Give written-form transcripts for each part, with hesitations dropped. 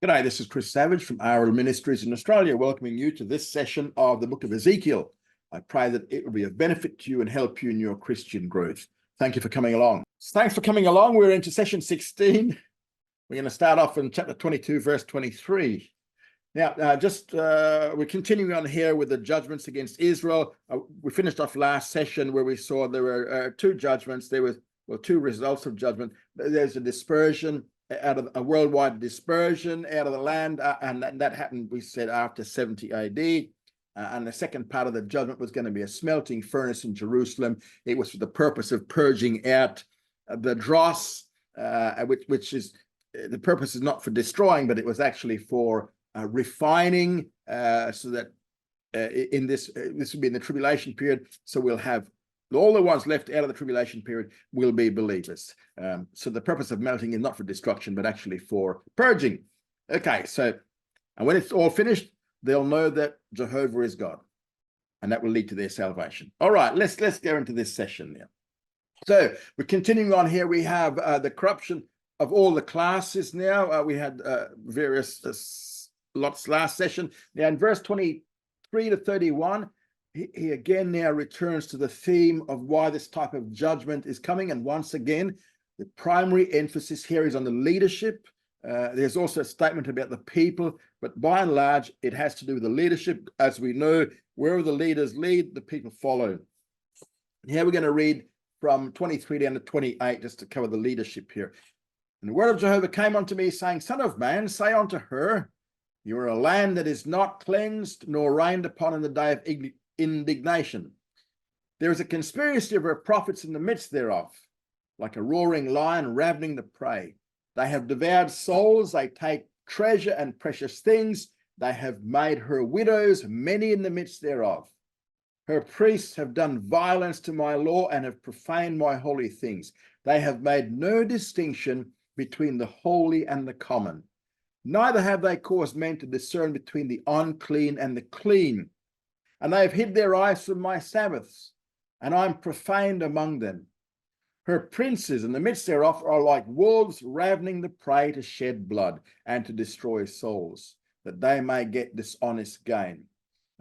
G'day, this is Chris Savage from RL Ministries in Australia, welcoming you to this session of the book of Ezekiel. I pray that it will be of benefit to you and help you in your Christian growth. Thank you for coming along. Thanks for coming along. We're into session 16. We're going to start off in chapter 22, verse 23. Now, we're continuing on here with the judgments against Israel. We finished off last session where we saw there were two judgments. There were two results of judgment. There's a dispersion, out of a worldwide dispersion out of the land, and that happened, we said, after 70 AD. And the second part of the judgment was going to be a smelting furnace in Jerusalem. It was for the purpose of purging out the dross, which is, the purpose is not for destroying, but it was actually for refining, so that in this would be in the tribulation period. So we'll have all the ones left out of the tribulation period will be believers. So the purpose of melting is not for destruction, but actually for purging. Okay, so, and when it's all finished, they'll know that Jehovah is God, and that will lead to their salvation. All right, let's go into this session now. So we're continuing on here. We have the corruption of all the classes now. We had various lots last session. Now in verse 23 to 31, he again now returns to the theme of why this type of judgment is coming. And once again, the primary emphasis here is on the leadership. There's also a statement about the people, but by and large, it has to do with the leadership. As we know, wherever the leaders lead, the people follow. Here we're going to read from 23 down to 28, just to cover the leadership here. And the word of Jehovah came unto me, saying, Son of man, say unto her, you are a land that is not cleansed, nor rained upon in the day of indignation. There is a conspiracy of her prophets in the midst thereof, like a roaring lion ravening the prey. They have devoured souls, they take treasure and precious things. They have made her widows many in the midst thereof. Her priests have done violence to my law and have profaned my holy things. They have made no distinction between the holy and the common. Neither have they caused men to discern between the unclean and the clean. And they have hid their eyes from my Sabbaths, and I am profaned among them. Her princes in the midst thereof are like wolves ravening the prey to shed blood and to destroy souls, that they may get dishonest gain.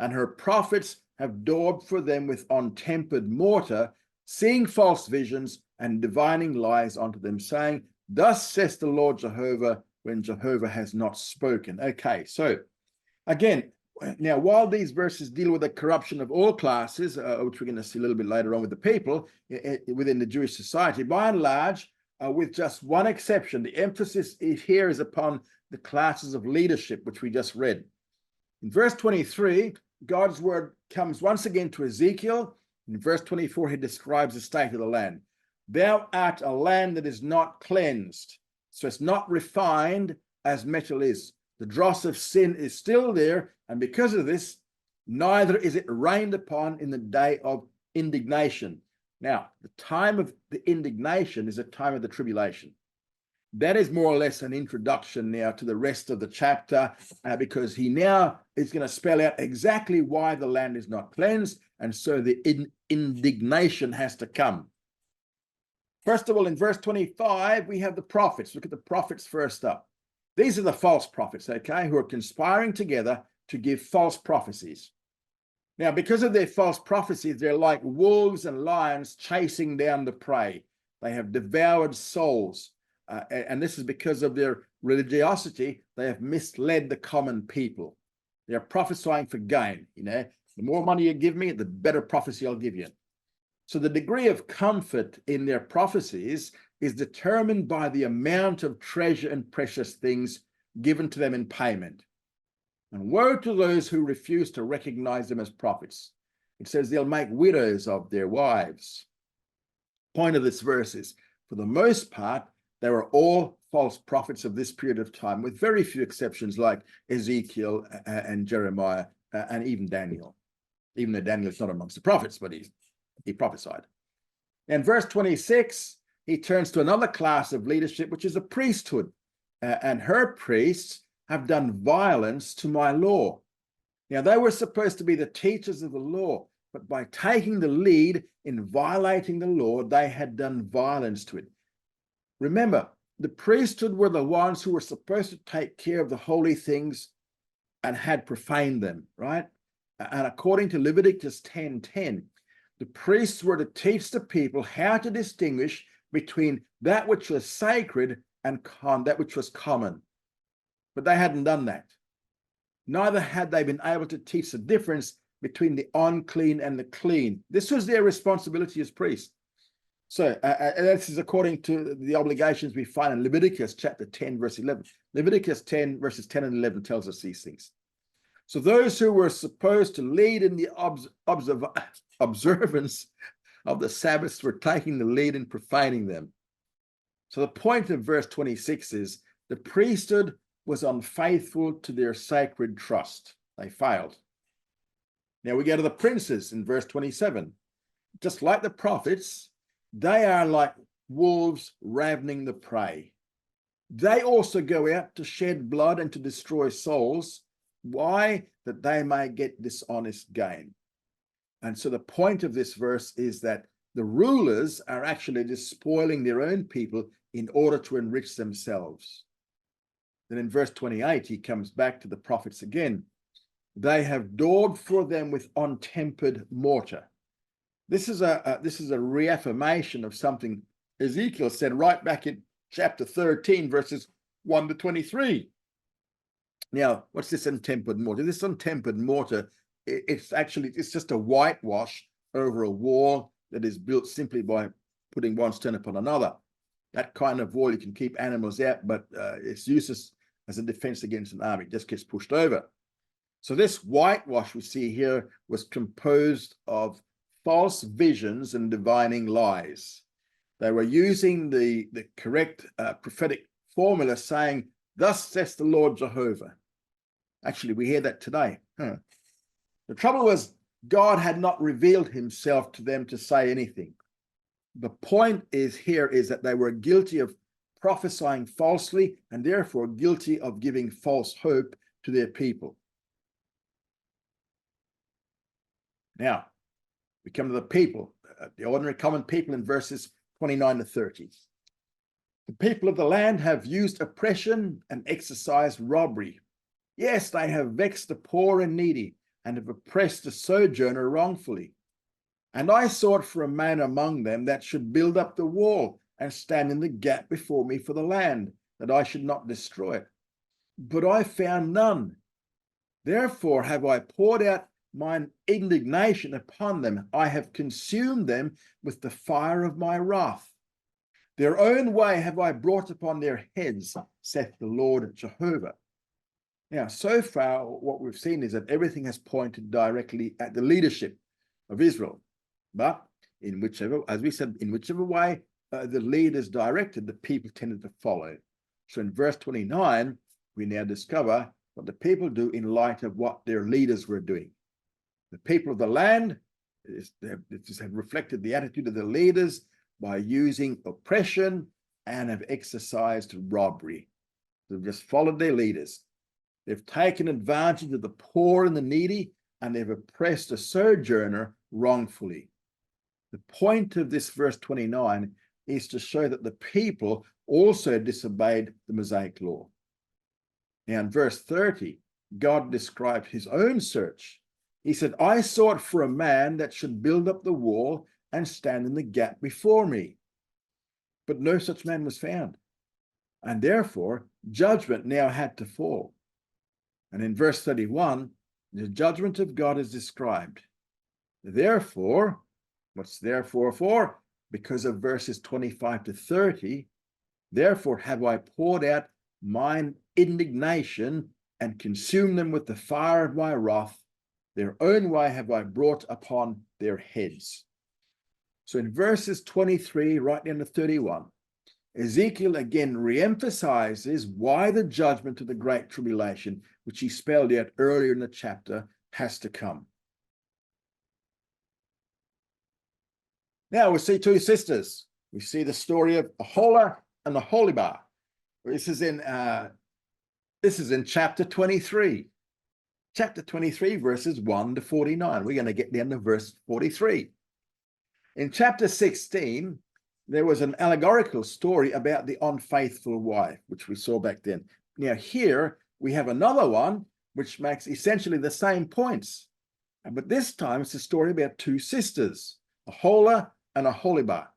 And her prophets have daubed for them with untempered mortar, seeing false visions and divining lies unto them, saying, Thus says the Lord Jehovah, when Jehovah has not spoken. Okay, so again, now, while these verses deal with the corruption of all classes, which we're going to see a little bit later on with the people within the Jewish society, by and large, with just one exception, the emphasis here is upon the classes of leadership, which we just read. In verse 23, God's word comes once again to Ezekiel. In verse 24, he describes the state of the land. Thou art a land that is not cleansed, so it's not refined as metal is. The dross of sin is still there, and because of this, neither is it rained upon in the day of indignation. Now, the time of the indignation is a time of the tribulation. That is more or less an introduction now to the rest of the chapter, because he now is going to spell out exactly why the land is not cleansed, and so the indignation has to come. First of all, in verse 25, we have the prophets. Look at the prophets first up. These are the false prophets, okay, who are conspiring together to give false prophecies. Now, because of their false prophecies, they're like wolves and lions chasing down the prey. They have devoured souls. And this is because of their religiosity. They have misled the common people. They're prophesying for gain. You know, the more money you give me, the better prophecy I'll give you. So the degree of comfort in their prophecies is determined by the amount of treasure and precious things given to them in payment. And woe to those who refuse to recognize them as prophets. It says they'll make widows of their wives. Point of this verse is, for the most part, they were all false prophets of this period of time, with very few exceptions like Ezekiel and Jeremiah and even Daniel. Even though Daniel is not amongst the prophets, but he prophesied. In verse 26, he turns to another class of leadership, which is a priesthood. And her priests have done violence to my law. Now, they were supposed to be the teachers of the law, but by taking the lead in violating the law, they had done violence to it. Remember, the priesthood were the ones who were supposed to take care of the holy things and had profaned them, right? And according to Leviticus 10:10, the priests were to teach the people how to distinguish between that which was sacred and that which was common. But they hadn't done that. Neither had they been able to teach the difference between the unclean and the clean. This was their responsibility as priests. So this is according to the obligations we find in Leviticus chapter 10, verse 11. Leviticus 10, verses 10 and 11 tells us these things. So those who were supposed to lead in the observance of the Sabbaths were taking the lead in profaning them. So the point of verse 26 is the priesthood was unfaithful to their sacred trust. They failed. Now we go to the princes in verse 27. Just like the prophets, they are like wolves ravening the prey. They also go out to shed blood and to destroy souls. Why? That they may get dishonest gain. And so the point of this verse is that the rulers are actually despoiling their own people in order to enrich themselves. Then in verse 28, he comes back to the prophets again. They have daubed for them with untempered mortar. This is a reaffirmation of something Ezekiel said right back in chapter 13, verses 1 to 23. Now, what's this untempered mortar? This untempered mortar, it's just a whitewash over a wall that is built simply by putting one stone upon another. That kind of wall, you can keep animals out, but it's useless as a defense against an army. It just gets pushed over. So this whitewash we see here was composed of false visions and divining lies. They were using the correct prophetic formula saying, "Thus says the Lord Jehovah." Actually, we hear that today. The trouble was God had not revealed himself to them to say anything. The point is that they were guilty of prophesying falsely and therefore guilty of giving false hope to their people. Now, we come to the people, the ordinary common people in verses 29 to 30. The people of the land have used oppression and exercised robbery. Yes, they have vexed the poor and needy and have oppressed the sojourner wrongfully. And I sought for a man among them that should build up the wall and stand in the gap before me for the land, that I should not destroy it. But I found none. Therefore have I poured out mine indignation upon them. I have consumed them with the fire of my wrath. Their own way have I brought upon their heads, saith the Lord Jehovah. Now, so far, what we've seen is that everything has pointed directly at the leadership of Israel. But in whichever, as we said, in whichever way the leaders directed, the people tended to follow. So in verse 29, we now discover what the people do in light of what their leaders were doing. The people of the land have reflected the attitude of the leaders by using oppression and have exercised robbery. They've just followed their leaders. They've taken advantage of the poor and the needy, and they've oppressed a sojourner wrongfully. The point of this verse 29 is to show that the people also disobeyed the Mosaic law. Now in verse 30, God described his own search. He said, I sought for a man that should build up the wall and stand in the gap before me. But no such man was found. And therefore, judgment now had to fall. And in verse 31, the judgment of God is described. Therefore, what's therefore for? Because of verses 25 to 30, therefore have I poured out mine indignation and consumed them with the fire of my wrath. Their own way have I brought upon their heads. So in verses 23 right down to 31, Ezekiel again reemphasizes why the judgment of the Great Tribulation, which he spelled out earlier in the chapter, has to come. Now we see two sisters. We see the story of Aholah and Aholibah. This is in chapter 23. Chapter 23, verses 1 to 49. We're going to get down to verse 43. In chapter 16, there was an allegorical story about the unfaithful wife, which we saw back then. Now here we have another one which makes essentially the same points. But this time it's a story about two sisters, Aholah and Aholibah.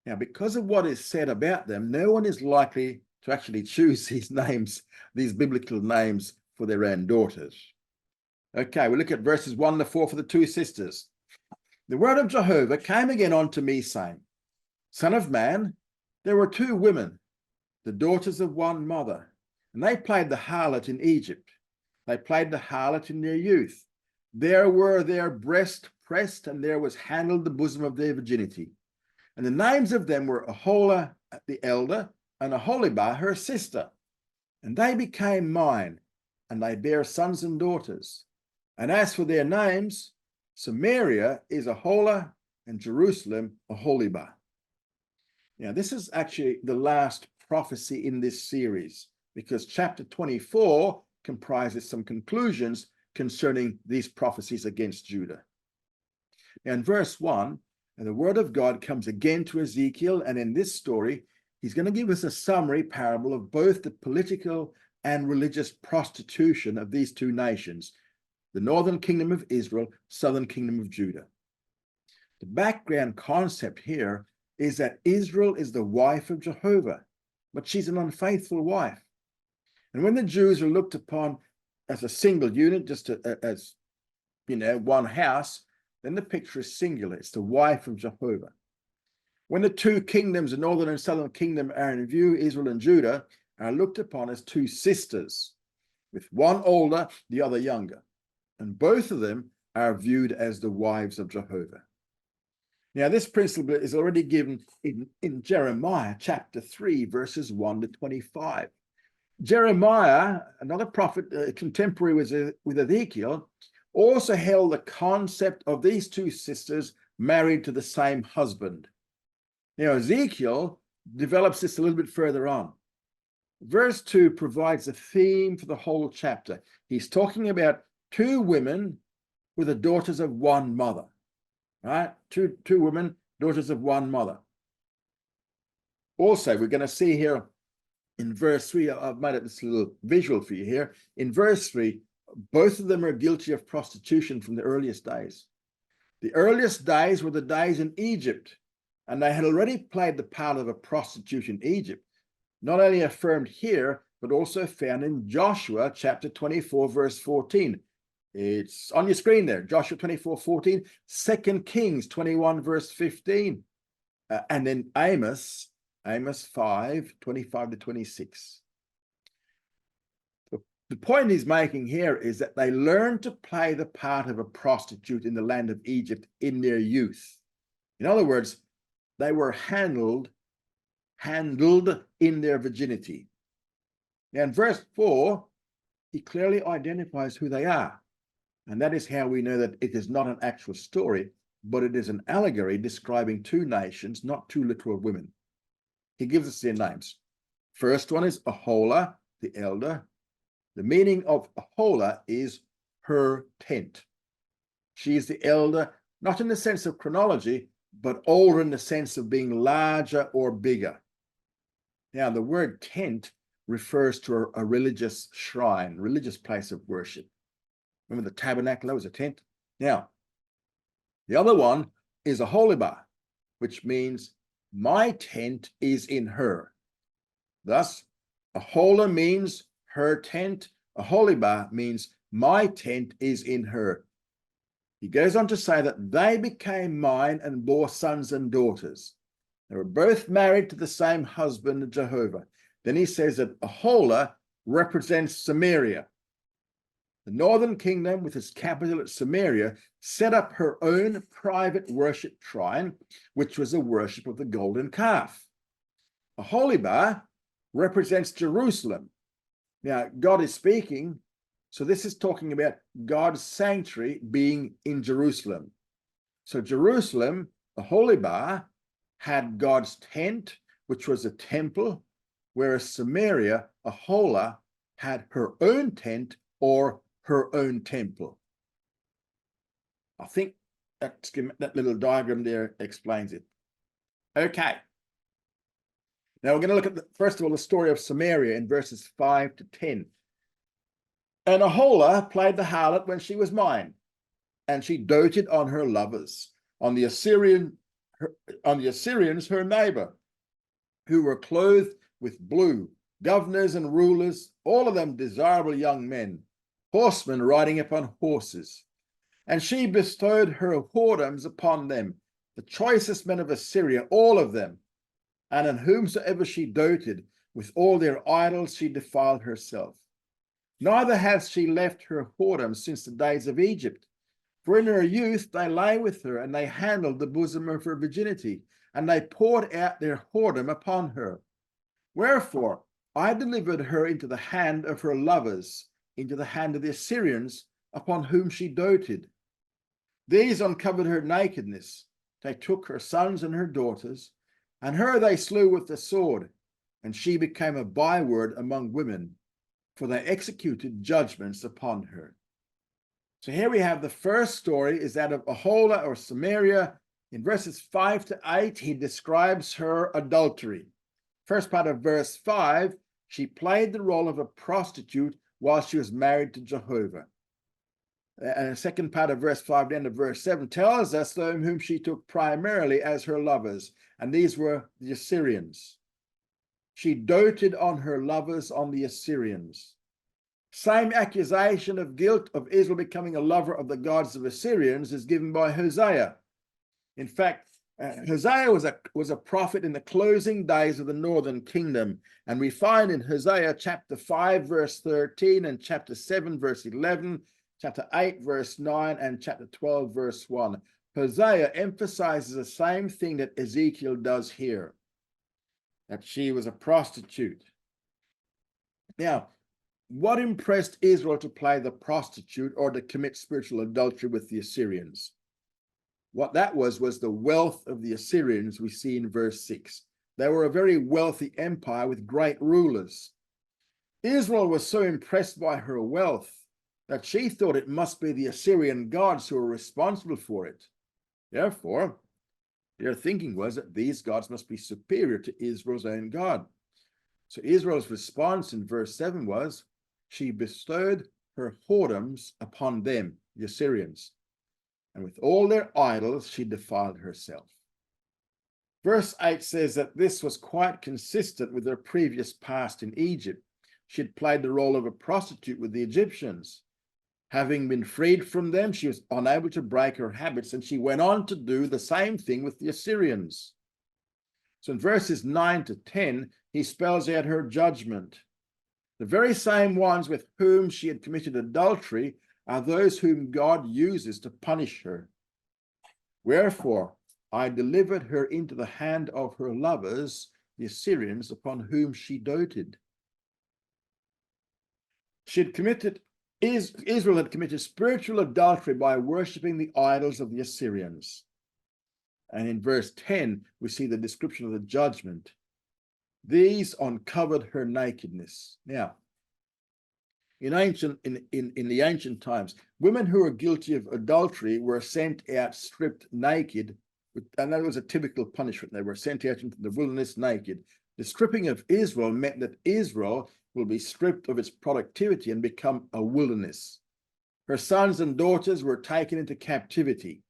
Now, because of what is said about them, no one is likely to actually choose these names, these biblical names for their own daughters. Okay, we look at verses 1 to 4 for the two sisters. The word of Jehovah came again unto me, saying, Son of man, there were two women, the daughters of one mother, and they played the harlot in Egypt. They played the harlot in their youth. There were their breast pressed, and there was handled the bosom of their virginity. And the names of them were Aholah the elder, and Aholibah her sister. And they became mine, and they bare sons and daughters. And as for their names, Samaria is Aholah, and Jerusalem Aholibah. Now, this is actually the last prophecy in this series, because chapter 24 comprises some conclusions concerning these prophecies against Judah. Now, in verse 1, and the word of God comes again to Ezekiel, and in this story, he's going to give us a summary parable of both the political and religious prostitution of these two nations, the northern kingdom of Israel, southern kingdom of Judah. The background concept here is that Israel is the wife of Jehovah, but she's an unfaithful wife. And when the Jews are looked upon as a single unit, just as, one house, then the picture is singular. It's the wife of Jehovah. When the two kingdoms, the northern and southern kingdom, are in view, Israel and Judah are looked upon as two sisters, with one older, the other younger. And both of them are viewed as the wives of Jehovah. Now, this principle is already given in Jeremiah chapter 3, verses 1 to 25. Jeremiah, another prophet contemporary with Ezekiel, also held the concept of these two sisters married to the same husband. Now, Ezekiel develops this a little bit further on. Verse 2 provides a theme for the whole chapter. He's talking about two women who are the daughters of one mother, right? Two women, daughters of one mother. Also, we're going to see here in verse 3, I've made it this little visual for you here. In verse 3, both of them are guilty of prostitution from the earliest days. The earliest days were the days in Egypt, and they had already played the part of a prostitute in Egypt, not only affirmed here, but also found in Joshua chapter 24, verse 14. It's on your screen there, Joshua 24, 14, 2 Kings 21, verse 15, and then Amos 5, 25 to 26. The point he's making here is that they learned to play the part of a prostitute in the land of Egypt in their youth. In other words, they were handled in their virginity. Now in verse 4, he clearly identifies who they are. And that is how we know that it is not an actual story, but it is an allegory describing two nations, not two literal women. He gives us their names. First one is Aholah, the elder. The meaning of Aholah is her tent. She is the elder, not in the sense of chronology, but older in the sense of being larger or bigger. Now, the word tent refers to a religious shrine, religious place of worship. Remember the tabernacle, that was a tent. Now, the other one is Aholibah, which means my tent is in her. Thus, Aholah means her tent. Aholibah means my tent is in her. He goes on to say that they became mine and bore sons and daughters. They were both married to the same husband, Jehovah. Then he says that Aholah represents Samaria. The northern kingdom, with its capital at Samaria, set up her own private worship shrine, which was a worship of the golden calf. Aholibah represents Jerusalem. Now, God is speaking, so this is talking about God's sanctuary being in Jerusalem. So Jerusalem, Aholibah, had God's tent, which was a temple, whereas Samaria, Aholah, had her own tent or her own temple. I think that little diagram there explains it. Okay. Now we're going to look at, first of all, the story of Samaria in verses 5 to 10. And Aholah played the harlot when she was mine, and she doted on her lovers, on the Assyrians, her neighbor, who were clothed with blue, governors and rulers, all of them desirable young men, horsemen riding upon horses. And she bestowed her whoredoms upon them, the choicest men of Assyria, all of them. And on whomsoever she doted, with all their idols she defiled herself. Neither hath she left her whoredom since the days of Egypt. For in her youth they lay with her, and they handled the bosom of her virginity, and they poured out their whoredom upon her. Wherefore I delivered her into the hand of her lovers, into the hand of the Assyrians, upon whom she doted. These uncovered her nakedness. They took her sons and her daughters, and her they slew with the sword, and she became a byword among women, for they executed judgments upon her. So here we have the first story is that of Aholah or Samaria. In verses 5 to 8, he describes her adultery. First part of verse 5, she played the role of a prostitute while she was married to Jehovah. And the second part of verse 5 to end of verse 7 tells us them whom she took primarily as her lovers, and these were the Assyrians. She doted on her lovers, on the Assyrians. Same accusation of guilt of Israel becoming a lover of the gods of Assyrians is given by Hosea. In fact, Hosea was a prophet in the closing days of the northern kingdom, and we find in Hosea chapter 5 verse 13 and chapter 7 verse 11, chapter 8 verse 9 and chapter 12 verse 1. Hosea emphasizes the same thing that Ezekiel does here, that she was a prostitute. Now, what impressed Israel to play the prostitute or to commit spiritual adultery with the Assyrians? What that was the wealth of the Assyrians we see in verse 6. They were a very wealthy empire with great rulers. Israel was so impressed by her wealth that she thought it must be the Assyrian gods who were responsible for it. Therefore, their thinking was that these gods must be superior to Israel's own God. So Israel's response in verse 7 was, she bestowed her whoredoms upon them, the Assyrians, and with all their idols she defiled herself. Verse 8 says that this was quite consistent with her previous past in Egypt. She had played the role of a prostitute with the Egyptians. Having been freed from them, she was unable to break her habits, and she went on to do the same thing with the Assyrians. So in verses 9 to 10, he spells out her judgment. The very same ones with whom she had committed adultery are those whom God uses to punish her. Wherefore, I delivered her into the hand of her lovers, the Assyrians, upon whom she doted. Israel had committed spiritual adultery by worshipping the idols of the Assyrians. And in verse 10, we see the description of the judgment. These uncovered her nakedness. Now, in the ancient times, women who were guilty of adultery were sent out stripped naked, and that was a typical punishment. They were sent out into the wilderness naked. The stripping of Israel meant that Israel will be stripped of its productivity and become a wilderness. Her sons and daughters were taken into captivity.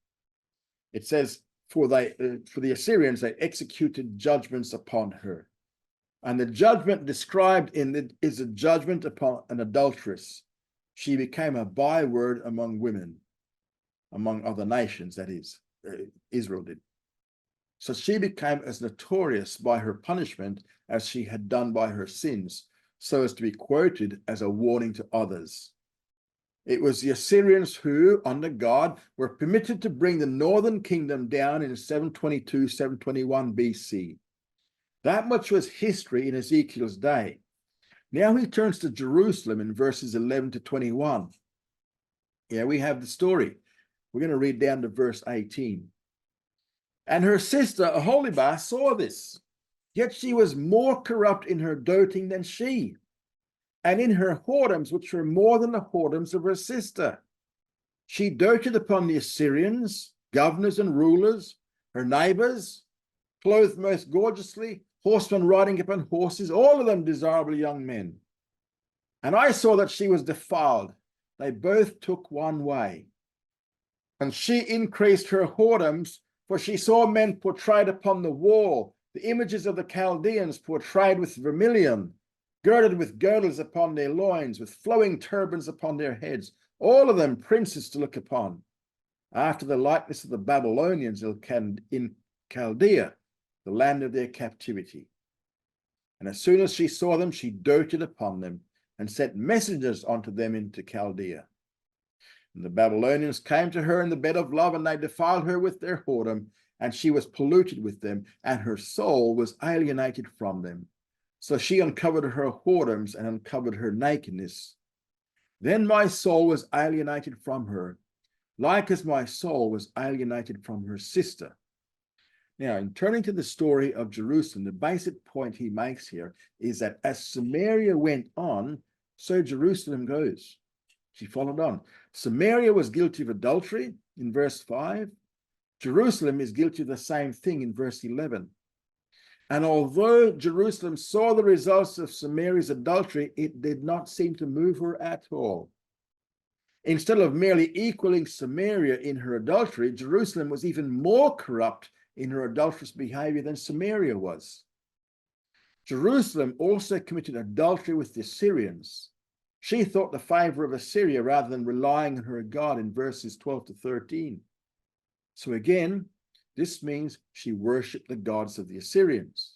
It says, for the Assyrians, they executed judgments upon her. And the judgment described in it is a judgment upon an adulteress. She became a byword among women, among other nations, that is, Israel did. So she became as notorious by her punishment as she had done by her sins, so as to be quoted as a warning to others. It was the Assyrians who, under God, were permitted to bring the northern kingdom down in 722, 721 BC. That much was history in Ezekiel's day. Now he turns to Jerusalem in verses 11 to 21. Here we have the story. We're going to read down to verse 18. And her sister Aholibah saw this, yet she was more corrupt in her doting than she, and in her whoredoms, which were more than the whoredoms of her sister. She doted upon the Assyrians, governors and rulers, her neighbors, clothed most gorgeously, horsemen riding upon horses, all of them desirable young men. And I saw that she was defiled. They both took one way. And she increased her whoredoms, for she saw men portrayed upon the wall, the images of the Chaldeans portrayed with vermilion, girded with girdles upon their loins, with flowing turbans upon their heads, all of them princes to look upon, after the likeness of the Babylonians in Chaldea, the land of their captivity. And as soon as she saw them, she doted upon them, and sent messengers unto them into Chaldea. And the Babylonians came to her in the bed of love, and they defiled her with their whoredom, and she was polluted with them, and her soul was alienated from them. So she uncovered her whoredoms and uncovered her nakedness. Then my soul was alienated from her, like as my soul was alienated from her sister. Now, in turning to the story of Jerusalem, the basic point he makes here is that as Samaria went on, so Jerusalem goes. She followed on. Samaria was guilty of adultery in verse 5. Jerusalem is guilty of the same thing in verse 11. And although Jerusalem saw the results of Samaria's adultery, it did not seem to move her at all. Instead of merely equaling Samaria in her adultery, Jerusalem was even more corrupt in her adulterous behavior than Samaria was. Jerusalem also committed adultery with the Assyrians. She thought the favor of Assyria rather than relying on her God in verses 12 to 13. So again, this means she worshipped the gods of the Assyrians.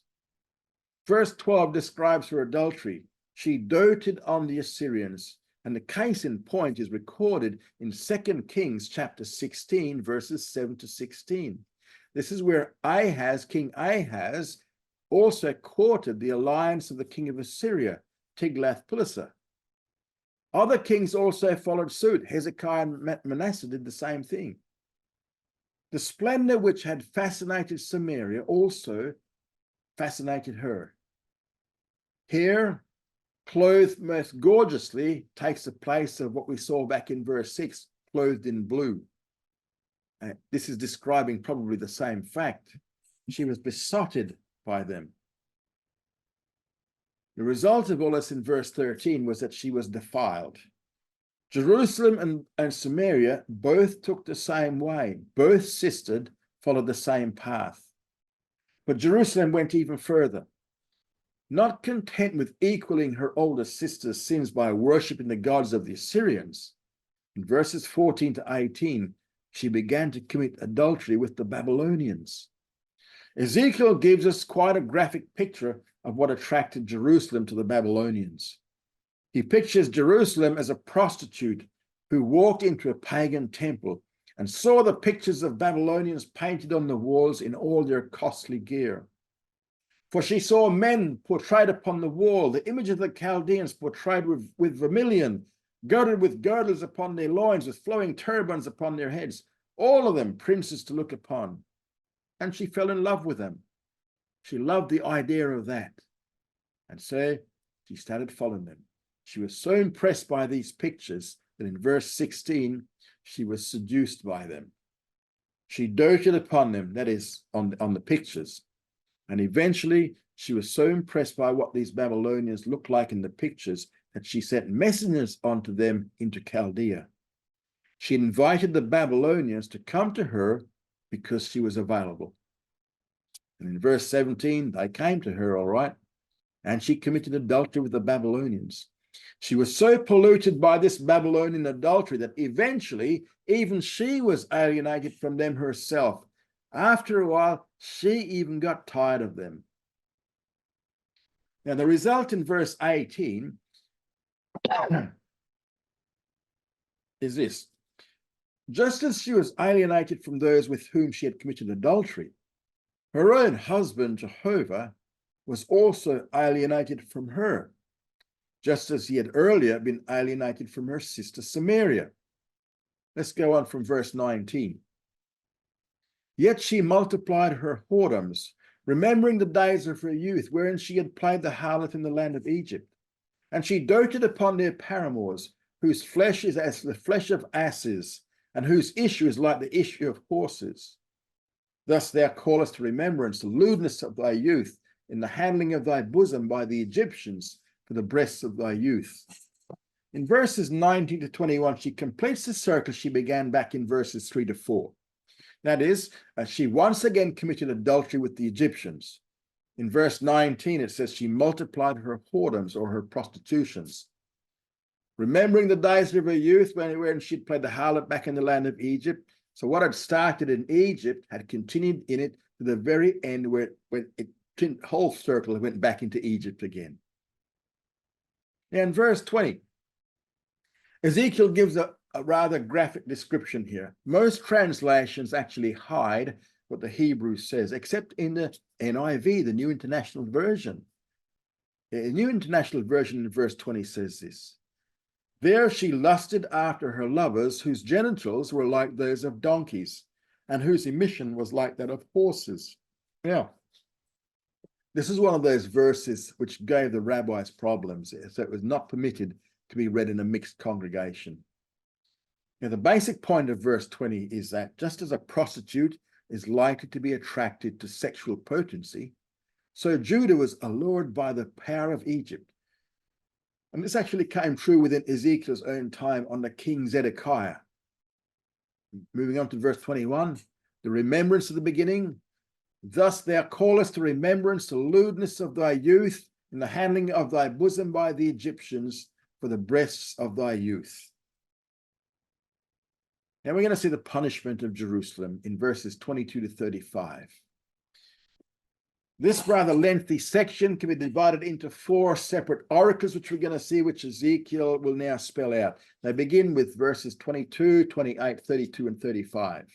Verse 12 describes her adultery. She doted on the Assyrians, and the case in point is recorded in 2 Kings chapter 16, verses 7 to 16. This is where King Ahaz, also courted the alliance of the king of Assyria, Tiglath-Pileser. Other kings also followed suit. Hezekiah and Manasseh did the same thing. The splendor which had fascinated Samaria also fascinated her. Here, clothed most gorgeously, takes the place of what we saw back in verse 6, clothed in blue. This is describing probably the same fact. She was besotted by them. The result of all this in verse 13 was that she was defiled. Jerusalem and Samaria both took the same way. Both sistered, followed the same path. But Jerusalem went even further. Not content with equaling her older sister's sins by worshipping the gods of the Assyrians, in verses 14 to 18, she began to commit adultery with the Babylonians. Ezekiel gives us quite a graphic picture of what attracted Jerusalem to the Babylonians. He pictures Jerusalem as a prostitute who walked into a pagan temple and saw the pictures of Babylonians painted on the walls in all their costly gear. For she saw men portrayed upon the wall, the image of the Chaldeans portrayed with vermilion, girded with girdles upon their loins, with flowing turbans upon their heads, all of them princes to look upon. And she fell in love with them. She loved the idea of that. And so she started following them. She was so impressed by these pictures that in verse 16, she was seduced by them. She doted upon them, that is, on the pictures. And eventually, she was so impressed by what these Babylonians looked like in the pictures that she sent messengers onto them into Chaldea. She invited the Babylonians to come to her because she was available. And in verse 17, they came to her, all right, and she committed adultery with the Babylonians. She was so polluted by this Babylonian adultery that eventually even she was alienated from them herself. After a while, she even got tired of them. Now, the result in verse 18 is this. Just as she was alienated from those with whom she had committed adultery, her own husband, Jehovah, was also alienated from her, just as he had earlier been alienated from her sister Samaria. Let's go on from verse 19. Yet she multiplied her whoredoms, remembering the days of her youth, wherein she had played the harlot in the land of Egypt. And she doted upon their paramours, whose flesh is as the flesh of asses, and whose issue is like the issue of horses. Thus thou callest to remembrance the lewdness of thy youth, in the handling of thy bosom by the Egyptians for the breasts of thy youth. In verses 19 to 21, she completes the circle she began back in verses 3 to 4. That is, she once again committed adultery with the Egyptians. In verse 19, it says she multiplied her whoredoms or her prostitutions. Remembering the days of her youth when she'd played the harlot back in the land of Egypt. So what had started in Egypt had continued in it to the very end where it whole circle went back into Egypt again. Now in verse 20, Ezekiel gives a rather graphic description here. Most translations actually hide what the Hebrew says, except in the NIV, the New International Version. The New International Version in verse 20 says this: There she lusted after her lovers, whose genitals were like those of donkeys, and whose emission was like that of horses. Now, this is one of those verses which gave the rabbis problems, so it was not permitted to be read in a mixed congregation. Now, the basic point of verse 20 is that just as a prostitute is likely to be attracted to sexual potency, so Judah was allured by the power of Egypt. And this actually came true within Ezekiel's own time under King Zedekiah. Moving on to verse 21, the remembrance of the beginning. Thus thou callest to remembrance the lewdness of thy youth, in the handling of thy bosom by the Egyptians for the breasts of thy youth. Now we're going to see the punishment of Jerusalem in verses 22 to 35. This rather lengthy section can be divided into 4 separate oracles, which we're going to see, which Ezekiel will now spell out. They begin with verses 22, 28, 32, and 35.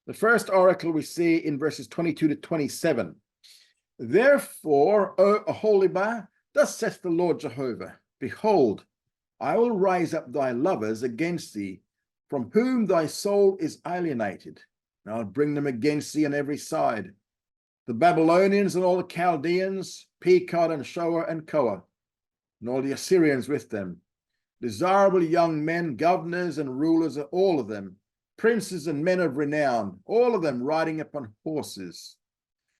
The first oracle we see in verses 22 to 27. Therefore, O Aholibah, thus saith the Lord Jehovah, behold, I will raise up thy lovers against thee, from whom thy soul is alienated, and I'll bring them against thee on every side. The Babylonians and all the Chaldeans, Pekod and Shoa and Koa, and all the Assyrians with them, desirable young men, governors and rulers, all of them, princes and men of renown, all of them riding upon horses.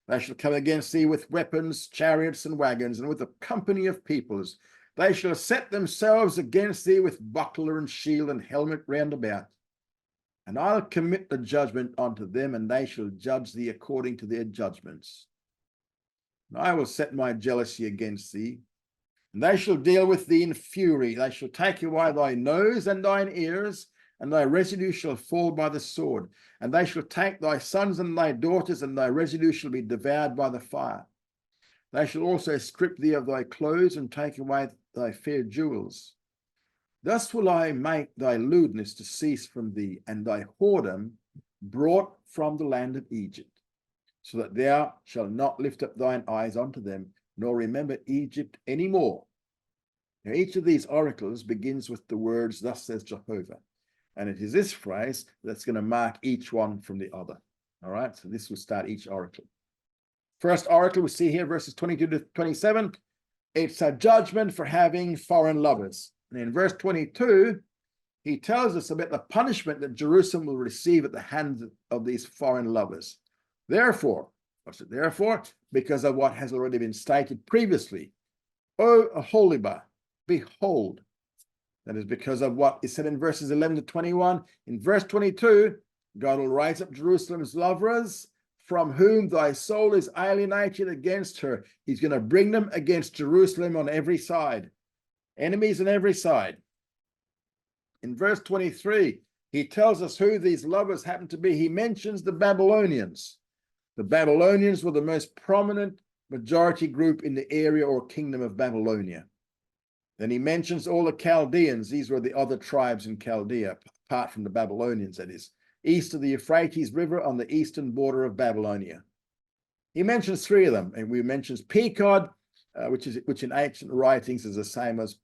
They shall come against thee with weapons, chariots and wagons, and with a company of peoples. They shall set themselves against thee with buckler and shield and helmet round about. And I'll commit the judgment unto them, and they shall judge thee according to their judgments. And I will set my jealousy against thee, and they shall deal with thee in fury. They shall take away thy nose and thine ears, and thy residue shall fall by the sword. And they shall take thy sons and thy daughters, and thy residue shall be devoured by the fire. They shall also strip thee of thy clothes, and take away thy fair jewels. Thus will I make thy lewdness to cease from thee, and thy whoredom brought from the land of Egypt, so that thou shalt not lift up thine eyes unto them, nor remember Egypt any more. Now, each of these oracles begins with the words, thus says Jehovah. And it is this phrase that's going to mark each one from the other. All right, so this will start each oracle. First oracle we see here, verses 22 to 27. It's a judgment for having foreign lovers. And in verse 22, he tells us about the punishment that Jerusalem will receive at the hands of these foreign lovers. Therefore, what's it therefore? Because of what has already been stated previously. O Aholibah, behold. That is because of what is said in verses 11 to 21. In verse 22, God will raise up Jerusalem's lovers, from whom thy soul is alienated against her. He's going to bring them against Jerusalem on every side. Enemies on every side. In verse 23, he tells us who these lovers happen to be. He mentions the Babylonians. The Babylonians were the most prominent majority group in the area or kingdom of Babylonia. Then he mentions all the Chaldeans. These were the other tribes in Chaldea, apart from the Babylonians, that is, east of the Euphrates River on the eastern border of Babylonia. He mentions 3 of them, and we mentions Pekod, which in ancient writings is the same as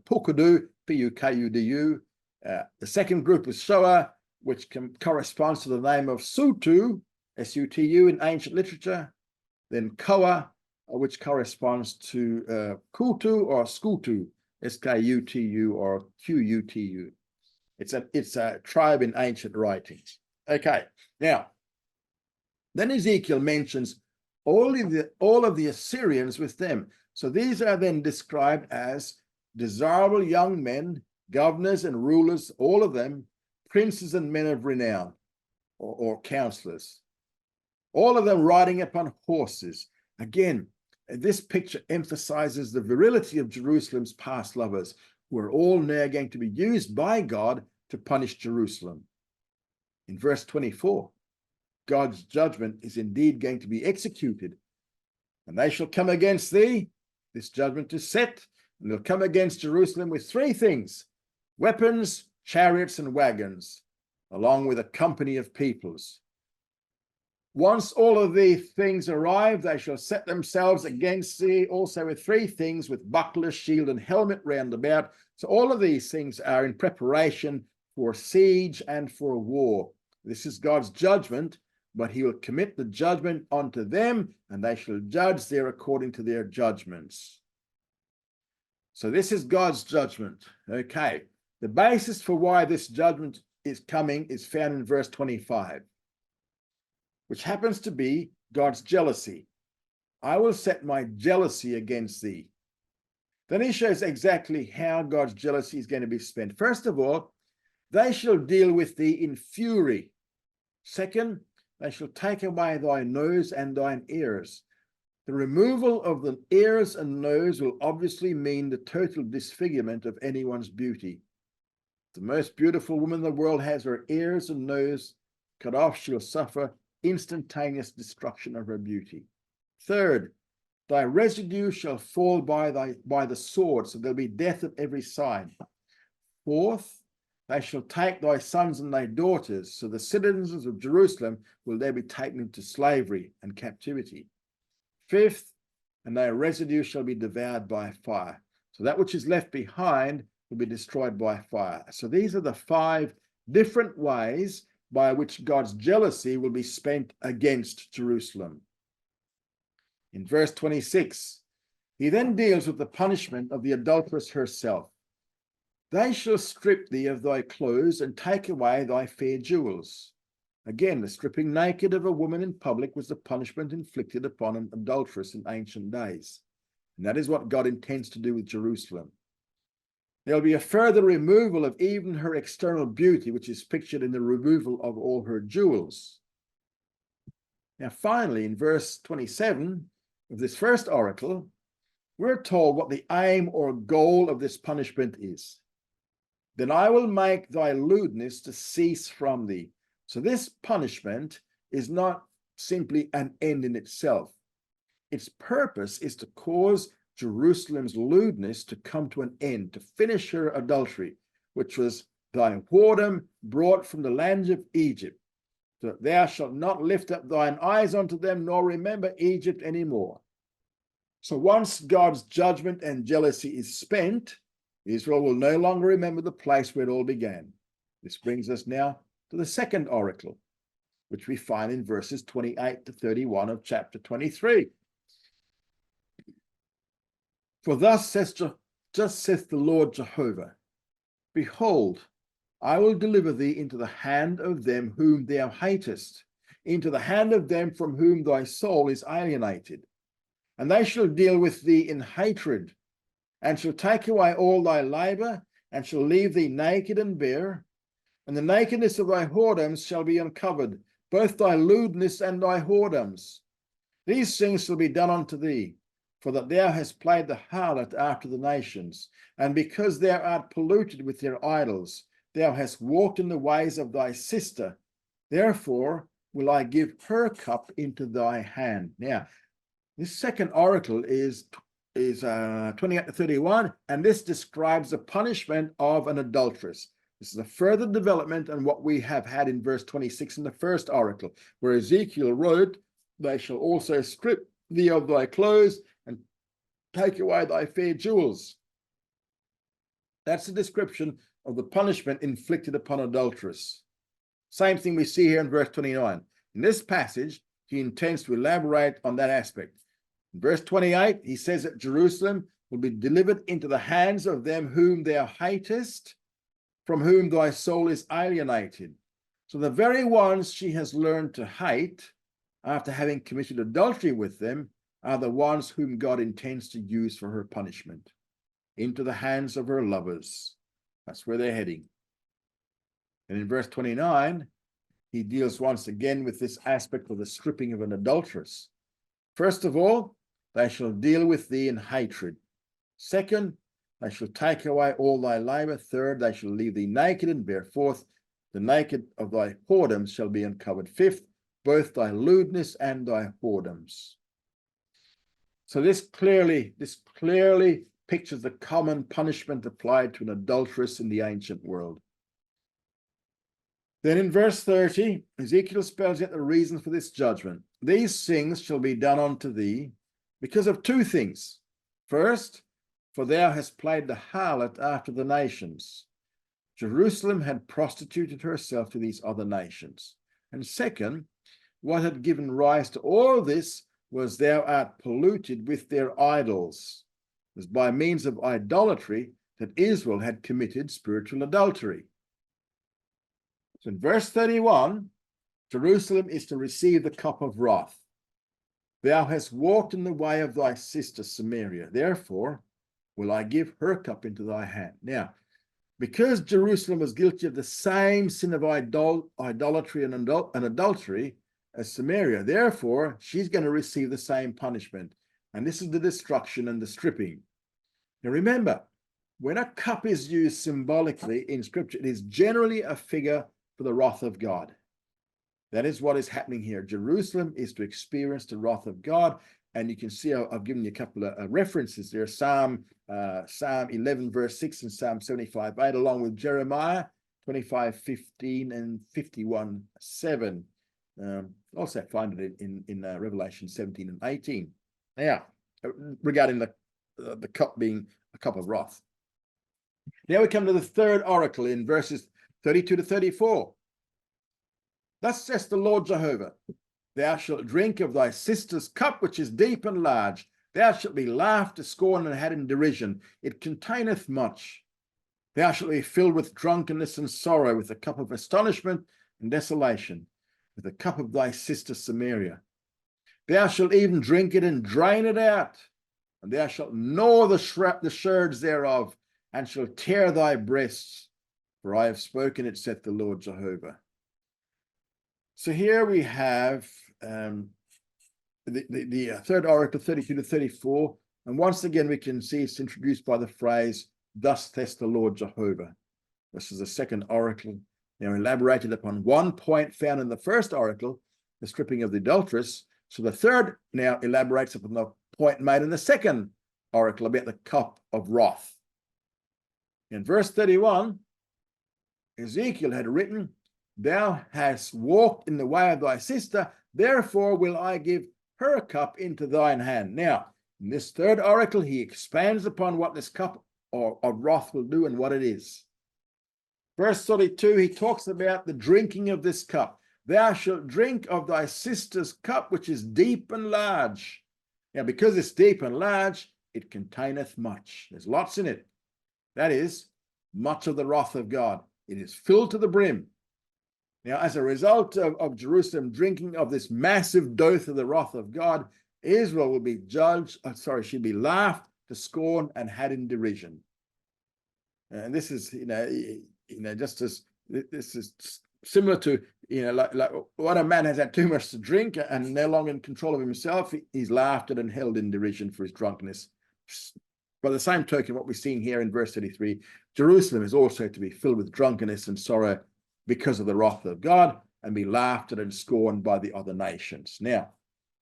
Pukudu, P-U-K-U-D-U. The second group is Shoa, which corresponds to the name of Sutu, S-U-T-U in ancient literature. Then Koa, which corresponds to Kutu or Skutu, S-K-U-T-U or Q-U-T-U. It's a tribe in ancient writings. Okay, now, Then Ezekiel mentions all of the Assyrians with them. So these are then described as desirable young men, governors and rulers, all of them, princes and men of renown, or counselors, all of them riding upon horses. Again, this picture emphasizes the virility of Jerusalem's past lovers, who are all now going to be used by God to punish Jerusalem. In verse 24, God's judgment is indeed going to be executed. And they shall come against thee, this judgment is set, and they'll come against Jerusalem with three things: weapons, chariots, and wagons, along with a company of peoples. Once all of these things arrive, they shall set themselves against thee also with three things, with buckler, shield, and helmet round about. So all of these things are in preparation for siege and for war. This is God's judgment, but he will commit the judgment unto them, and they shall judge there according to their judgments. So this is God's judgment. Okay. The basis for why this judgment is coming is found in verse 25, which happens to be God's jealousy. I will set my jealousy against thee. Then he shows exactly how God's jealousy is going to be spent. First of all, they shall deal with thee in fury. Second, they shall take away thy nose and thine ears. The removal of the ears and nose will obviously mean the total disfigurement of anyone's beauty. The most beautiful woman in the world has her ears and nose cut off, she'll suffer instantaneous destruction of her beauty. Third, thy residue shall fall by the sword, so there'll be death of every side. Fourth, they shall take thy sons and thy daughters, so the citizens of Jerusalem will there be taken into slavery and captivity. Fifth, and thy residue shall be devoured by fire. So that which is left behind will be destroyed by fire. So these are the 5 different ways by which God's jealousy will be spent against Jerusalem. In verse 26, he then deals with the punishment of the adulteress herself. They shall strip thee of thy clothes and take away thy fair jewels. Again, the stripping naked of a woman in public was the punishment inflicted upon an adulteress in ancient days. And that is what God intends to do with Jerusalem. There'll be a further removal of even her external beauty, which is pictured in the removal of all her jewels. Now, finally, in verse 27 of this first oracle, we're told what the aim or goal of this punishment is. Then I will make thy lewdness to cease from thee. So this punishment is not simply an end in itself. Its purpose is to cause Jerusalem's lewdness to come to an end, to finish her adultery, which was thy whoredom brought from the lands of Egypt, so that thou shalt not lift up thine eyes unto them, nor remember Egypt any more. So once God's judgment and jealousy is spent, Israel will no longer remember the place where it all began. This brings us now to the second oracle, which we find in verses 28 to 31 of chapter 23. For thus saith the Lord Jehovah, behold, I will deliver thee into the hand of them whom thou hatest, into the hand of them from whom thy soul is alienated. And they shall deal with thee in hatred, and shall take away all thy labor, and shall leave thee naked and bare. And the nakedness of thy whoredoms shall be uncovered, both thy lewdness and thy whoredoms. These things shall be done unto thee, for that thou hast played the harlot after the nations, and because thou art polluted with their idols, thou hast walked in the ways of thy sister. Therefore will I give her cup into thy hand. Now, this second oracle is 28 to 31, and this describes the punishment of an adulteress. This is a further development on what we have had in verse 26 in the first oracle, where Ezekiel wrote, they shall also strip thee of thy clothes and take away thy fair jewels. That's the description of the punishment inflicted upon adulteress. Same thing we see here in verse 29. In this passage, he intends to elaborate on that aspect. In verse 28, he says that Jerusalem will be delivered into the hands of them whom thou hatest, from whom thy soul is alienated. So the very ones she has learned to hate after having committed adultery with them, are the ones whom God intends to use for her punishment, into the hands of her lovers. That's where they're heading. And in verse 29, he deals once again with this aspect of the stripping of an adulteress. First of all, they shall deal with thee in hatred. Second, they shall take away all thy labor. Third, they shall leave thee naked and bare forth. The naked of thy whoredoms shall be uncovered. Fifth, both thy lewdness and thy whoredoms. So this clearly pictures the common punishment applied to an adulteress in the ancient world. Then in verse 30, Ezekiel spells out the reason for this judgment. These things shall be done unto thee because of two things. First, for thou hast played the harlot after the nations. Jerusalem had prostituted herself to these other nations. And second, what had given rise to all this was thou art polluted with their idols. It was by means of idolatry that Israel had committed spiritual adultery. So in verse 31, Jerusalem is to receive the cup of wrath. Thou hast walked in the way of thy sister Samaria. Therefore will I give her cup into thy hand. Now, because Jerusalem was guilty of the same sin of idolatry and adultery as Samaria, therefore she's going to receive the same punishment. And this is the destruction and the stripping. Now remember, when a cup is used symbolically in Scripture, it is generally a figure for the wrath of God. That is what is happening here. Jerusalem is to experience the wrath of God. And you can see I've given you a couple of references there. Psalm 11, verse 6 and Psalm 75, 8, along with Jeremiah 25, 15 and 51, 7. Also find it in Revelation 17 and 18. Now, regarding the cup being a cup of wrath. Now we come to the third oracle in verses 32 to 34. Thus says the Lord Jehovah, thou shalt drink of thy sister's cup, which is deep and large. Thou shalt be laughed to scorn and had in derision. It containeth much. Thou shalt be filled with drunkenness and sorrow, with the cup of astonishment and desolation, with the cup of thy sister Samaria. Thou shalt even drink it and drain it out, and thou shalt gnaw the sherds thereof, and shalt tear thy breasts. For I have spoken it, saith the Lord Jehovah. So here we have the third oracle, 32 to 34. And once again, we can see it's introduced by the phrase, thus saith the Lord Jehovah. This is the second oracle. Now elaborated upon one point found in the first oracle, the stripping of the adulteress. So the third now elaborates upon the point made in the second oracle about the cup of wrath. In verse 31, Ezekiel had written, thou hast walked in the way of thy sister, therefore will I give her cup into thine hand. Now, in this third oracle, he expands upon what this cup of wrath will do and what it is. Verse 32, he talks about the drinking of this cup. Thou shalt drink of thy sister's cup, which is deep and large. Now, because it's deep and large, it containeth much. There's lots in it. That is, much of the wrath of God. It is filled to the brim. Now, as a result of Jerusalem drinking of this massive dose of the wrath of God, Israel will be she'll be laughed to scorn and had in derision. And this is, just as this is similar to, like what a man has had too much to drink and no longer in control of himself, he's laughed at and held in derision for his drunkenness. By the same token, what we're seeing here in verse 33, Jerusalem is also to be filled with drunkenness and sorrow because of the wrath of God, and be laughed at and scorned by the other nations. Now,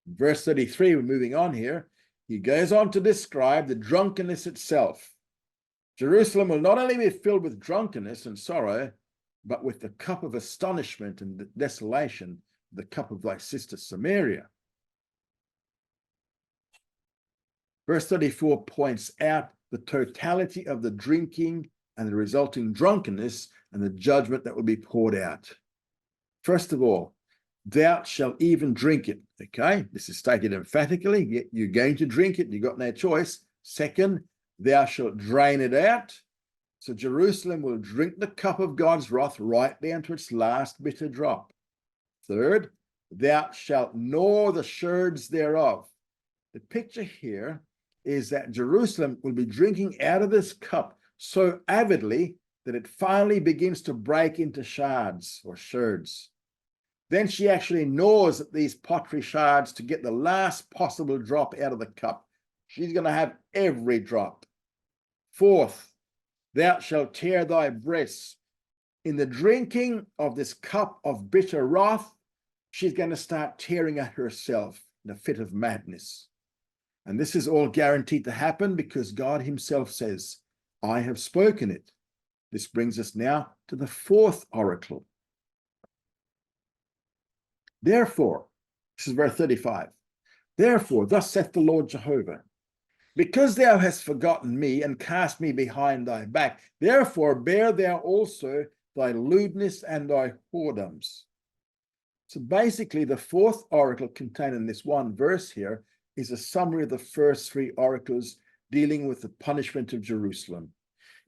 in verse 33, we're moving on here, he goes on to describe the drunkenness itself. Jerusalem will not only be filled with drunkenness and sorrow, but with the cup of astonishment and desolation, the cup of thy sister Samaria. Verse 34 points out the totality of the drinking and the resulting drunkenness and the judgment that will be poured out. First of all, thou shalt even drink it. Okay, this is stated emphatically. You're going to drink it. You've got no choice. Second, thou shalt drain it out. So Jerusalem will drink the cup of God's wrath right down to its last bitter drop. Third, thou shalt gnaw the sherds thereof. The picture here is that Jerusalem will be drinking out of this cup so avidly that it finally begins to break into shards or sherds. Then she actually gnaws at these pottery shards to get the last possible drop out of the cup. She's going to have every drop. Fourth, thou shalt tear thy breasts. In the drinking of this cup of bitter wrath, she's going to start tearing at herself in a fit of madness. And this is all guaranteed to happen because God himself says, I have spoken it. This brings us now to the fourth oracle. Therefore, this is verse 35. Therefore, thus saith the Lord Jehovah, because thou hast forgotten me and cast me behind thy back, therefore bear thou also thy lewdness and thy whoredoms. So basically, the fourth oracle contained in this one verse here is a summary of the first three oracles dealing with the punishment of Jerusalem.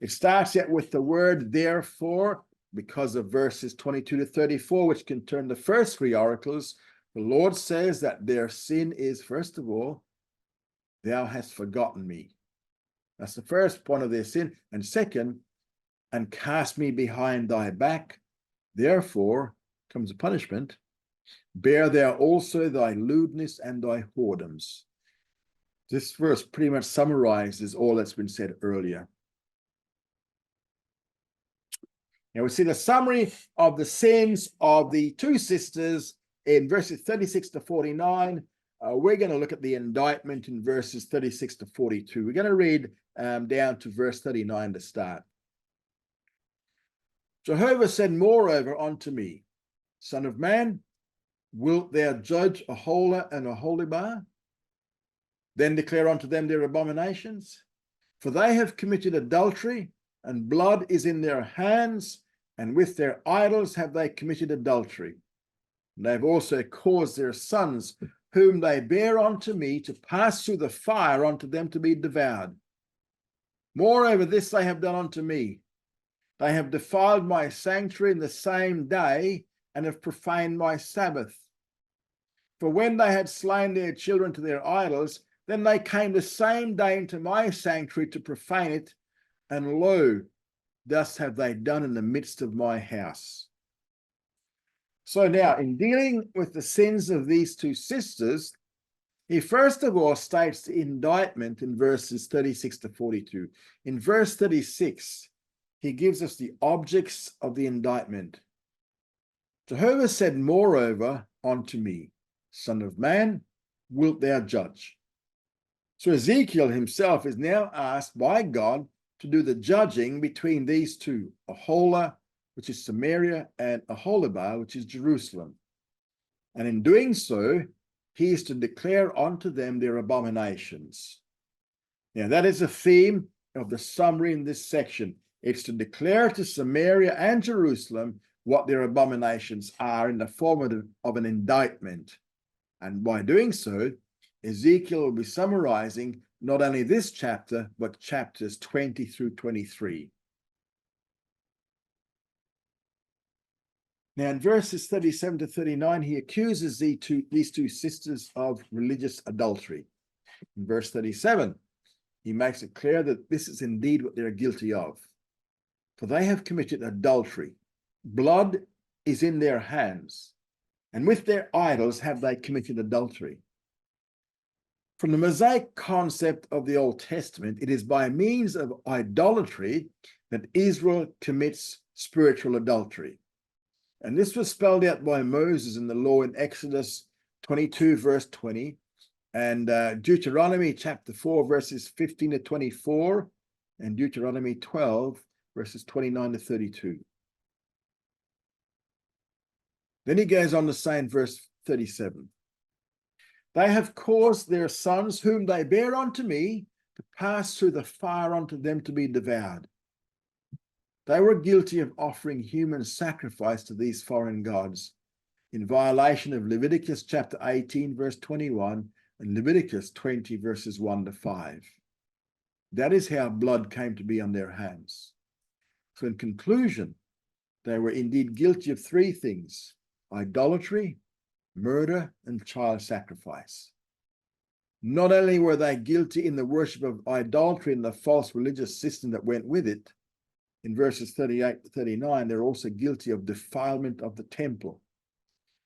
It starts out with the word therefore, because of verses 22 to 34, which concern the first three oracles. The Lord says that their sin is, first of all, thou hast forgotten me. That's the first point of their sin. And second, and cast me behind thy back. Therefore comes a punishment. Bear thou also thy lewdness and thy whoredoms. This verse pretty much summarizes all that's been said earlier. Now we see the summary of the sins of the two sisters in verses 36 to 49. We're going to look at the indictment in verses 36 to 42. We're going to read down to verse 39 to start. Jehovah said moreover unto me, Son of man, wilt thou judge Aholah and Aholibah? Then declare unto them their abominations. For they have committed adultery, and blood is in their hands, and with their idols have they committed adultery. And they have also caused their sons, whom they bear unto me, to pass through the fire unto them to be devoured. Moreover, this they have done unto me. They have defiled my sanctuary in the same day, and have profaned my Sabbath. For when they had slain their children to their idols, then they came the same day into my sanctuary to profane it, and lo, thus have they done in the midst of my house. So now, in dealing with the sins of these two sisters, he first of all states the indictment in verses 36 to 42. In verse 36, he gives us the objects of the indictment. Jehovah said moreover unto me, Son of man, wilt thou judge? So Ezekiel himself is now asked by God to do the judging between these two, Aholah, which is Samaria, and Aholibah, which is Jerusalem. And in doing so, he is to declare unto them their abominations. Now, that is a theme of the summary in this section. It's to declare to Samaria and Jerusalem what their abominations are in the form of an indictment. And by doing so, Ezekiel will be summarizing not only this chapter, but chapters 20 through 23. Now, in verses 37 to 39, he accuses these two sisters of religious adultery. In verse 37, he makes it clear that this is indeed what they're guilty of. For they have committed adultery. Blood is in their hands, and with their idols have they committed adultery. From the Mosaic concept of the Old Testament, it is by means of idolatry that Israel commits spiritual adultery. And this was spelled out by Moses in the law in Exodus 22, verse 20, and Deuteronomy chapter 4, verses 15 to 24, and Deuteronomy 12, verses 29 to 32. Then he goes on to say in verse 37, they have caused their sons, whom they bear unto me, to pass through the fire unto them to be devoured. They were guilty of offering human sacrifice to these foreign gods in violation of Leviticus chapter 18, verse 21, and Leviticus 20, verses 1 to 5. That is how blood came to be on their hands. So in conclusion, they were indeed guilty of three things: idolatry, murder and child sacrifice. Not only were they guilty in the worship of idolatry and the false religious system that went with it, in verses 38 to 39, they're also guilty of defilement of the temple.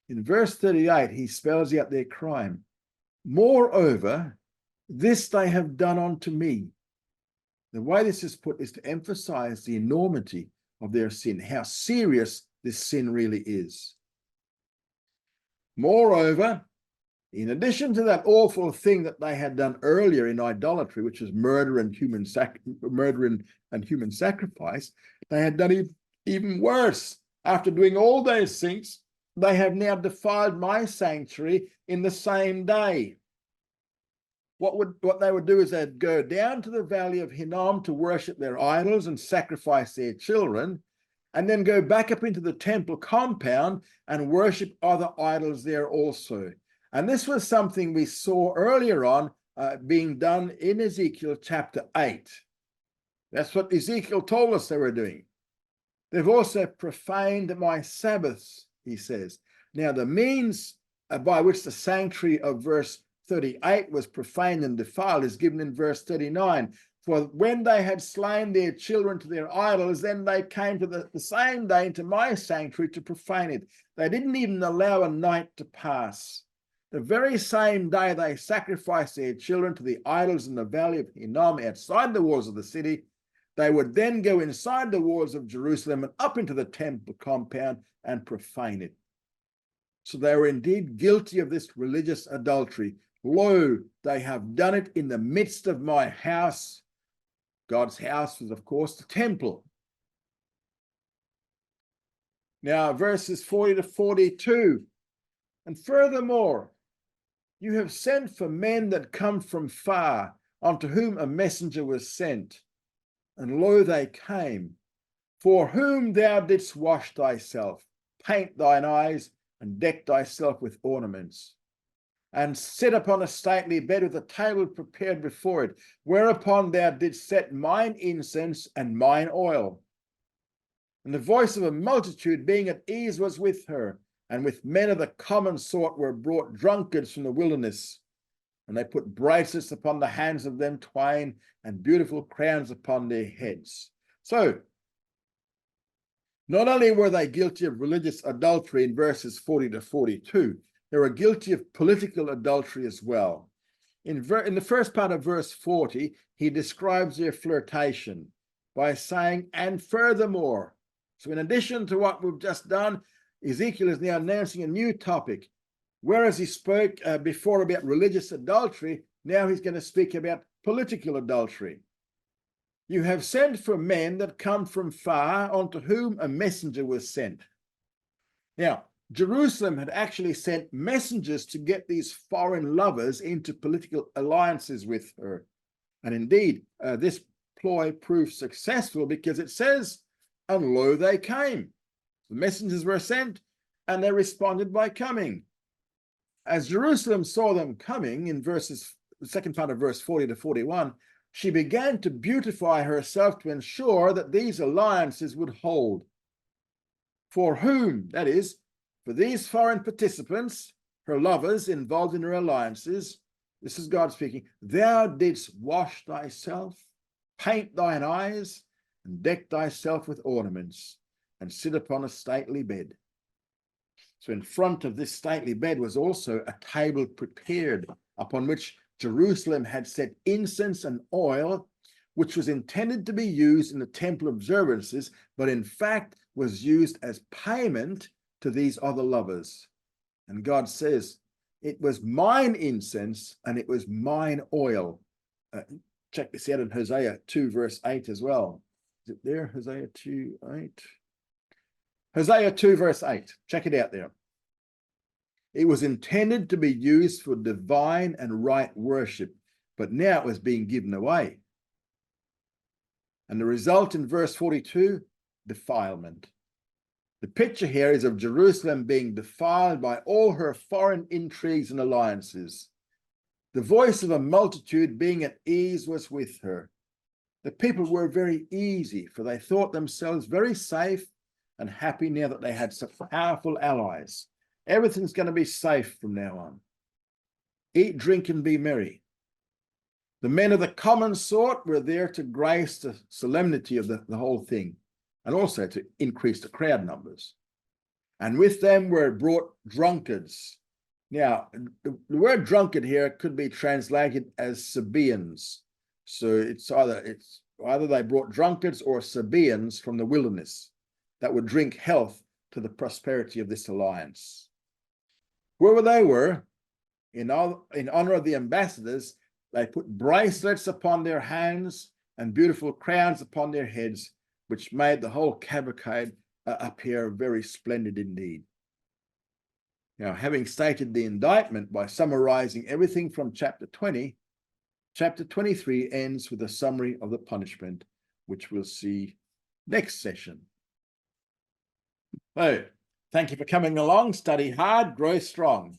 In verse 38, he spells out their crime. Moreover, this they have done unto me. The way this is put is to emphasize the enormity of their sin, how serious this sin really is. Moreover, in addition to that awful thing that they had done earlier in idolatry, which was murder and human sacrifice, they had done even worse. After doing all those things, they have now defiled my sanctuary in the same day. What they would do is they'd go down to the valley of Hinnom to worship their idols and sacrifice their children, and then go back up into the temple compound and worship other idols there also. And this was something we saw earlier on being done in Ezekiel chapter 8. That's what Ezekiel told us they were doing. They've also profaned my Sabbaths, he says. Now, the means by which the sanctuary of verse 38 was profaned and defiled is given in verse 39. For when they had slain their children to their idols, then they came to the same day into my sanctuary to profane it. They didn't even allow a night to pass. The very same day they sacrificed their children to the idols in the valley of Hinnom outside the walls of the city, they would then go inside the walls of Jerusalem and up into the temple compound and profane it. So they were indeed guilty of this religious adultery. Lo, they have done it in the midst of my house. God's house was, of course, the temple. Now, verses 40 to 42. And furthermore, you have sent for men that come from far, unto whom a messenger was sent. And lo, they came, for whom thou didst wash thyself, paint thine eyes, and deck thyself with ornaments, and sit upon a stately bed with a table prepared before it, whereupon thou didst set mine incense and mine oil. And the voice of a multitude being at ease was with her, and with men of the common sort were brought drunkards from the wilderness. And they put bracelets upon the hands of them twain, and beautiful crowns upon their heads. So, not only were they guilty of religious adultery in verses 40 to 42, they were guilty of political adultery as well. In the first part of verse 40, he describes their flirtation by saying, and furthermore. So in addition to what we've just done, Ezekiel is now announcing a new topic. Whereas he spoke before about religious adultery, now he's going to speak about political adultery. You have sent for men that come from far, unto whom a messenger was sent. Now, Jerusalem had actually sent messengers to get these foreign lovers into political alliances with her. And indeed, this ploy proved successful because it says, and lo, they came. The messengers were sent, and they responded by coming. As Jerusalem saw them coming, in the second part of verse 40 to 41, she began to beautify herself to ensure that these alliances would hold. For whom, that is, for these foreign participants, her lovers involved in her alliances, this is God speaking, thou didst wash thyself, paint thine eyes, and deck thyself with ornaments, and sit upon a stately bed. So in front of this stately bed was also a table prepared, upon which Jerusalem had set incense and oil, which was intended to be used in the temple observances, but in fact was used as payment to these other lovers. And God says, it was mine incense and it was mine oil. Check this out in Hosea 2 verse 8 as well. Is it there? Hosea 2, 8. Hosea 2 verse 8. Check it out there. It was intended to be used for divine and right worship, but now it was being given away. And the result in verse 42, defilement. The picture here is of Jerusalem being defiled by all her foreign intrigues and alliances. The voice of a multitude being at ease was with her. The people were very easy, for they thought themselves very safe and happy now that they had such powerful allies. Everything's going to be safe from now on. Eat, drink, and be merry. The men of the common sort were there to grace the solemnity of the whole thing, and also to increase the crowd numbers. And with them were brought drunkards. Now, the word drunkard here could be translated as Sabaeans. So it's either they brought drunkards or Sabaeans from the wilderness that would drink health to the prosperity of this alliance. Whoever they were, in honor of the ambassadors, they put bracelets upon their hands and beautiful crowns upon their heads, which made the whole cavalcade appear very splendid indeed. Now, having stated the indictment by summarizing everything from chapter 20, chapter 23 ends with a summary of the punishment, which we'll see next session. So, thank you for coming along. Study hard, grow strong.